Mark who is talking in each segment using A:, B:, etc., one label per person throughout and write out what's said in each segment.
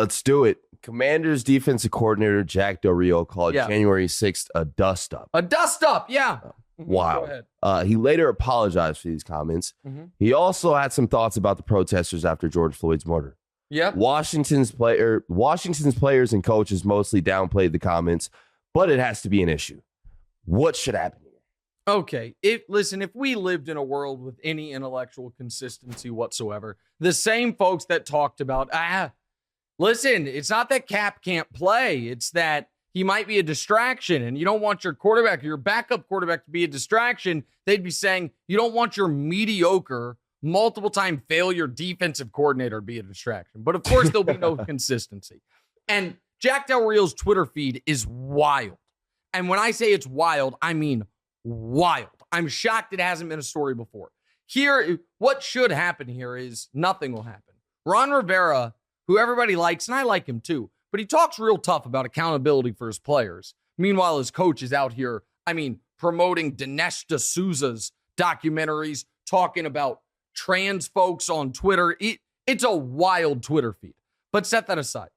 A: Let's do it. Commanders defensive coordinator Jack Del Rio called January 6th a dust-up.
B: A dust-up, yeah.
A: Wow. He later apologized for these comments. He also had some thoughts about the protesters after George Floyd's murder.
B: Yep.
A: Washington's players and coaches mostly downplayed the comments, but it has to be an issue. What should happen here?
B: Okay. If we lived in a world with any intellectual consistency whatsoever, the same folks that talked about, listen, it's not that Cap can't play. It's that he might be a distraction, and you don't want your quarterback or your backup quarterback to be a distraction. They'd be saying you don't want your mediocre, multiple-time failure defensive coordinator to be a distraction. But, of course, there'll be no consistency. And Jack Del Rio's Twitter feed is wild. And when I say it's wild, I mean wild. I'm shocked it hasn't been a story before. Here, what should happen here is nothing will happen. Ron Rivera, who everybody likes, and I like him too, but he talks real tough about accountability for his players. Meanwhile, his coach is out here, promoting Dinesh D'Souza's documentaries, talking about trans folks on Twitter. It's a wild Twitter feed. But set that aside.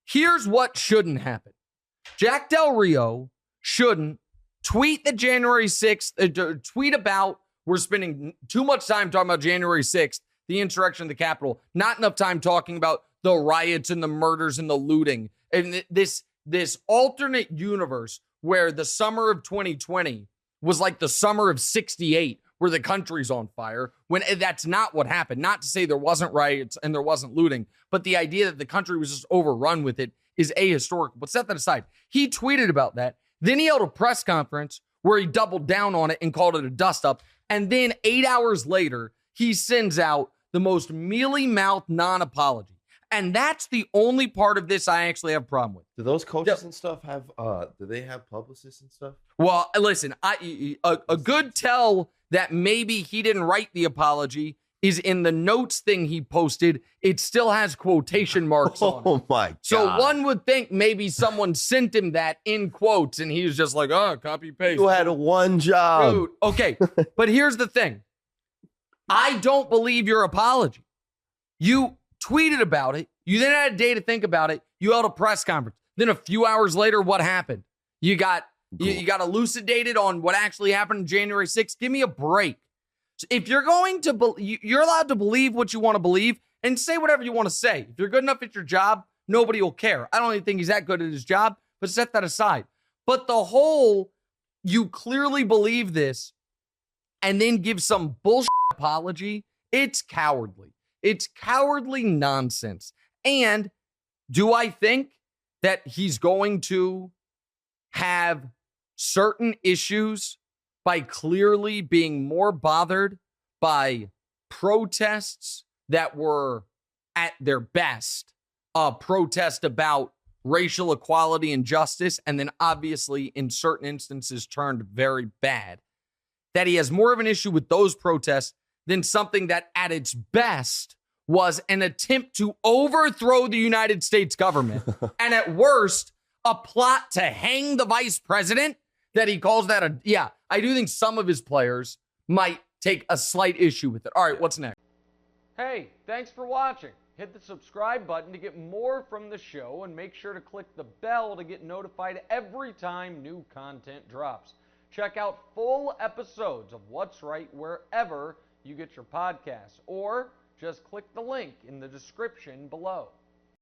B: Here's what shouldn't happen. Jack Del Rio shouldn't tweet the January 6th, tweet about we're spending too much time talking about January 6th, the insurrection of the Capitol, not enough time talking about the riots and the murders and the looting. And this alternate universe where the summer of 2020 was like the summer of 68, where the country's on fire, when that's not what happened. Not to say there wasn't riots and there wasn't looting, but the idea that the country was just overrun with it is ahistorical. But set that aside. He tweeted about that. Then he held a press conference where he doubled down on it and called it a dust-up. And then 8 hours later, he sends out the most mealy-mouthed non-apology. And that's the only part of this I actually have a problem with.
A: Do those coaches and stuff have, do they have publicists and stuff?
B: Well, listen, a good tell that maybe he didn't write the apology is in the notes thing he posted. It still has quotation marks on it.
A: Oh, my God.
B: So one would think maybe someone sent him that in quotes, and he was just like, copy, paste.
A: You had one job.
B: Dude, okay, but here's the thing. I don't believe your apology. You tweeted about it. You then had a day to think about it. You held a press conference. Then a few hours later, what happened? You got elucidated on what actually happened on January 6th. Give me a break. So if you're going to, you're allowed to believe what you want to believe and say whatever you want to say. If you're good enough at your job, nobody will care. I don't even think he's that good at his job, but set that aside. But the whole, you clearly believe this and then give some bullshit apology, it's cowardly. It's cowardly nonsense. And do I think that he's going to have certain issues by clearly being more bothered by protests that were at their best, a protest about racial equality and justice, and then obviously in certain instances turned very bad, that he has more of an issue with those protests than something that at its best was an attempt to overthrow the United States government, and at worst, a plot to hang the vice president, that he calls that I do think some of his players might take a slight issue with it. All right, what's next? Hey, thanks for watching. Hit the subscribe button to get more from the show, and make sure to click the bell to get notified every time new content drops. Check out full episodes of What's Right wherever you get your podcasts, or just click the link in the description below.